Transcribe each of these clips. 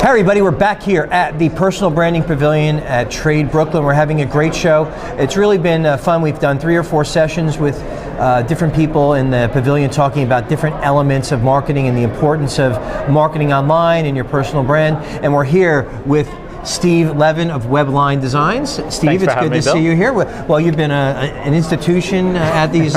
Hi everybody, we're back here at the Personal Branding Pavilion at Trade Brooklyn. We're having a great show. It's really been fun. We've done 3 or 4 sessions with different people in the pavilion talking about different elements of marketing and the importance of marketing online and your personal brand. And we're here with Steve Levin of Webline Designs. Steve, it's good to see you here. Well, you've been an institution at these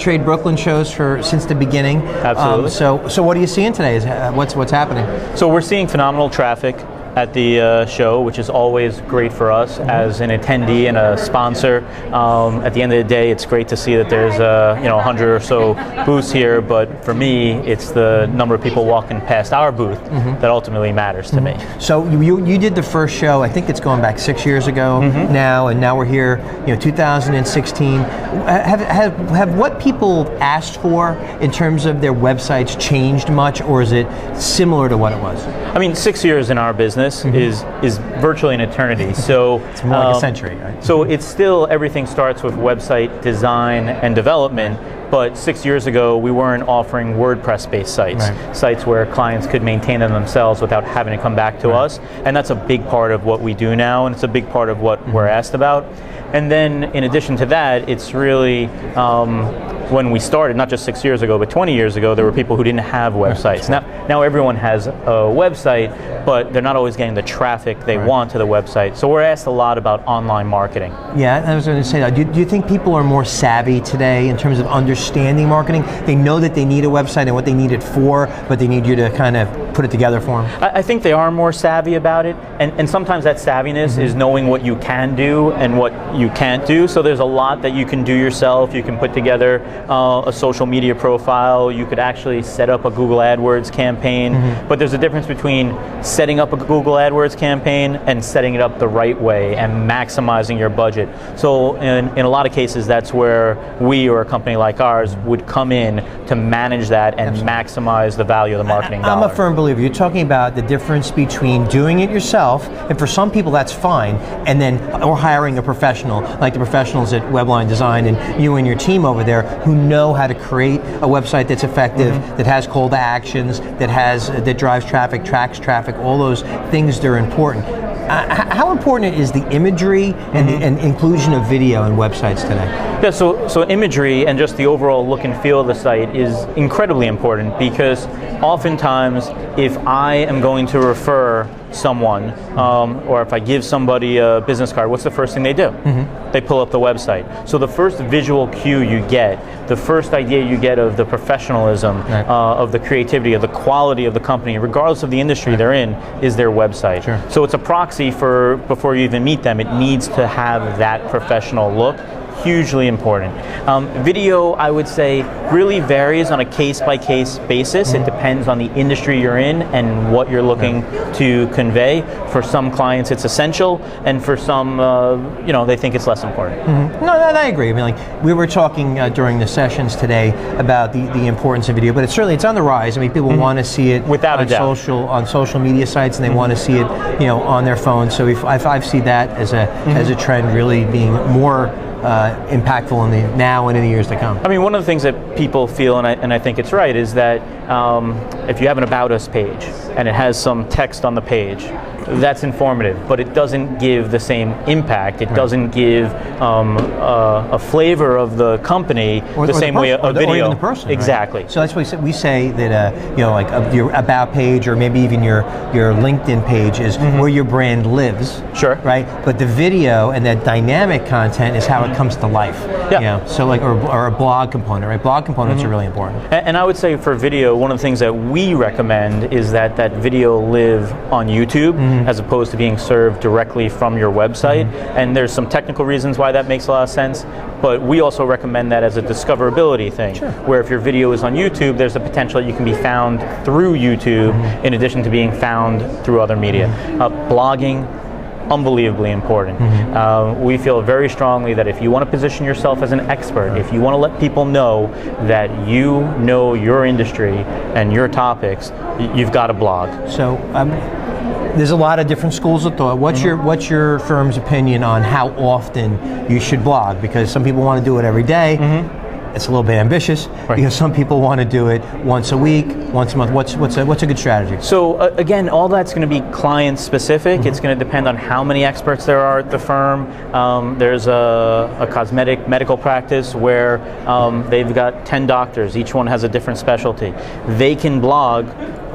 Trade Brooklyn shows since the beginning. Absolutely. So what are you seeing today? What's happening? So we're seeing phenomenal traffic at the show, which is always great for us as an attendee and a sponsor. At the end of the day, it's great to see that there's 100 or so booths here, but for me, it's the number of people walking past our booth that ultimately matters to me. So you did the first show, I think it's going back 6 years ago now, and now we're here, 2016. Have what people asked for in terms of their websites changed much, or is it similar to what it was? I mean, 6 years in our business is virtually an eternity. So it's more like a century, right? So it's still, everything starts with website design and development. But 6 years ago, we weren't offering WordPress-based sites, sites where clients could maintain them themselves without having to come back to us. And that's a big part of what we do now, and it's a big part of what we're asked about. And then in addition to that, it's really, when we started, not just 6 years ago, but 20 years ago, there were people who didn't have websites. Now everyone has a website, but they're not always getting the traffic they want to the website. So we're asked a lot about online marketing. Yeah, I was going to say that. Do you think people are more savvy today in terms of understanding marketing? They know that they need a website and what they need it for, but they need you to kind of put it together for them? I think they are more savvy about it, and sometimes that savviness is knowing what you can do and what you can't do. So there's a lot that you can do yourself. You can put together a social media profile. You could actually set up a Google AdWords campaign. But there's a difference between setting up a Google AdWords campaign and setting it up the right way and maximizing your budget. So in a lot of cases, that's where we, or a company like ours, would come in to manage that and maximize the value of the marketing dollar. I'm a firm believer. You're talking about the difference between doing it yourself, and for some people that's fine, and then or hiring a professional, like the professionals at Webline Design and you and your team over there who know how to create a website that's effective, that has call to actions, that drives traffic, tracks traffic, all those things that are important. How important is the imagery and inclusion of video in websites today? Yeah, so imagery and just the overall look and feel of the site is incredibly important, because oftentimes if I am going to refer someone, or if I give somebody a business card, what's the first thing they do? They pull up the website. So the first visual cue you get, the first idea you get of the professionalism, of the creativity, of the quality of the company, regardless of the industry they're in, is their website. So it's a proxy for, before you even meet them, it needs to have that professional look. Hugely important. Video, I would say, really varies on a case-by-case basis. It depends on the industry you're in and what you're looking to convey. For some clients, it's essential, and for some, they think it's less important. No, I agree. I mean, like we were talking during the sessions today about the importance of video, but it's on the rise. I mean, people want to see it without a doubt on social media sites, and they want to see it, on their phones. So I see that as a trend really being more impactful in the now and in the years to come. I mean, one of the things that people feel, and I think it's right, is that if you have an About Us page and it has some text on the page, that's informative, but it doesn't give the same impact. It doesn't give a flavor of the company the same way a video. Or even the person. Exactly. Right? So that's why we say that your About page, or maybe even your LinkedIn page, is where your brand lives. Sure. Right. But the video and that dynamic content is how it comes to life. Yeah. So or a blog component. Right. Blog components are really important. And I would say for video, one of the things that we recommend is that video live on YouTube, as opposed to being served directly from your website. And there's some technical reasons why that makes a lot of sense, but we also recommend that as a discoverability thing, where if your video is on YouTube, there's a potential that you can be found through YouTube in addition to being found through other media. Blogging, unbelievably important. We feel very strongly that if you want to position yourself as an expert, if you want to let people know that you know your industry and your topics, you've got to blog. So there's a lot of different schools of thought. What's your firm's opinion on how often you should blog? Because some people want to do it every day. it's a little bit ambitious because some people want to do it once a week, once a month. What's a good strategy? So again, all that's going to be client specific. It's going to depend on how many experts there are at the firm. There's a cosmetic medical practice where they've got 10 doctors. Each one has a different specialty. They can blog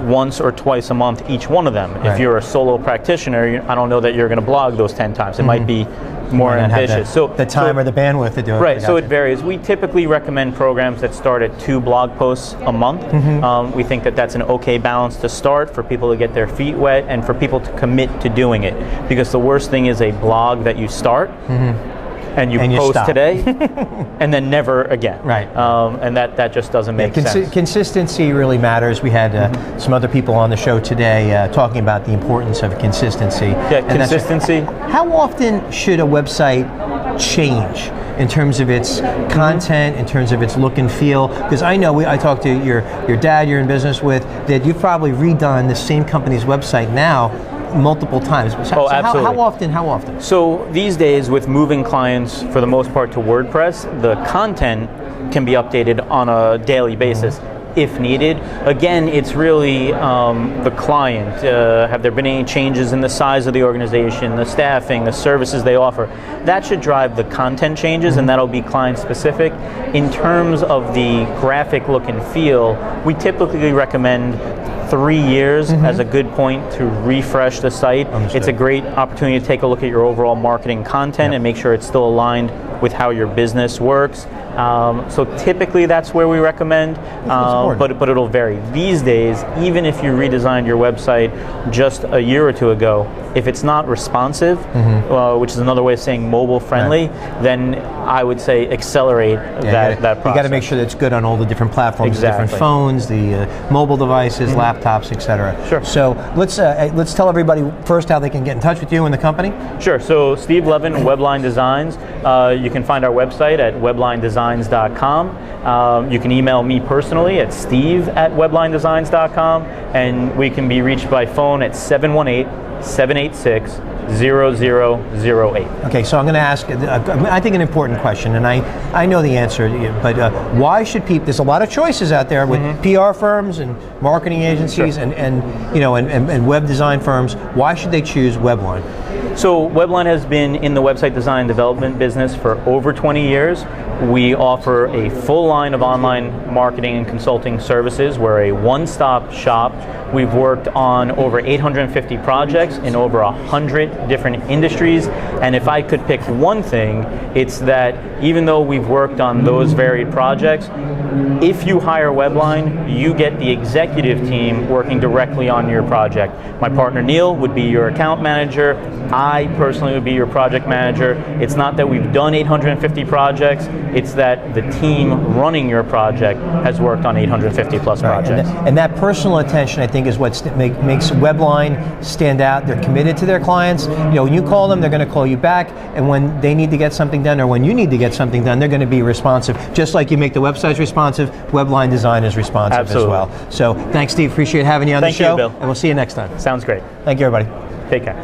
once or twice a month, each one of them. If you're a solo practitioner, I don't know that you're going to blog those 10 times. It might be more ambitious. The time or the bandwidth to do it. Right, so it varies. We typically recommend programs that start at 2 blog posts a month. We think that that's an okay balance to start for people to get their feet wet and for people to commit to doing it. Because the worst thing is a blog that you start and you post today and then never again. Right. And that just doesn't make sense. Consistency really matters. We had some other people on the show today talking about the importance of consistency. Yeah, consistency. How often should a website change in terms of its content, in terms of its look and feel? Because I know, I talked to your dad you're in business with, that you've probably redone the same company's website now multiple times. So absolutely. How often? So these days, with moving clients for the most part to WordPress, the content can be updated on a daily basis if needed. Again, it's really the client. Have there been any changes in the size of the organization, the staffing, the services they offer? That should drive the content changes, and that'll be client specific. In terms of the graphic look and feel, we typically recommend 3 years as a good point to refresh the site. Understood. It's a great opportunity to take a look at your overall marketing content and make sure it's still aligned with how your business works. So typically that's where we recommend, but it'll vary. These days, even if you redesigned your website just a year or two ago, if it's not responsive, which is another way of saying mobile friendly, then I would say accelerate that process. You got to make sure that it's good on all the different platforms, the different phones, the mobile devices, laptops, etc. Sure. So let's tell everybody first how they can get in touch with you and the company. Sure. So Steve Levin, Webline Designs. You can find our website at weblinedesigns.com. You can email me personally at steve@weblinedesigns.com, and we can be reached by phone at 718-786-0008. Okay, so I'm going to ask, I think, an important question, and I know the answer, but why should people? There's a lot of choices out there with PR firms and marketing agencies and web design firms. Why should they choose Webline? So Webline has been in the website design development business for over 20 years. We offer a full line of online marketing and consulting services. We're a one-stop shop. We've worked on over 850 projects in over 100 different industries. And if I could pick one thing, it's that even though we've worked on those varied projects, if you hire Webline, you get the executive team working directly on your project. My partner Neil would be your account manager. I personally would be your project manager. It's not that we've done 850 projects, it's that the team running your project has worked on 850 plus projects. And that personal attention, I think, is what makes Webline stand out. They're committed to their clients. When you call them, they're going to call you back, and when they need to get something done or when you need to get something done, they're going to be responsive. Just like you make the websites responsive, Webline Design is responsive as well. So thanks, Steve. Appreciate having you on the show. Thank you, Bill. And we'll see you next time. Sounds great. Thank you, everybody. Take care.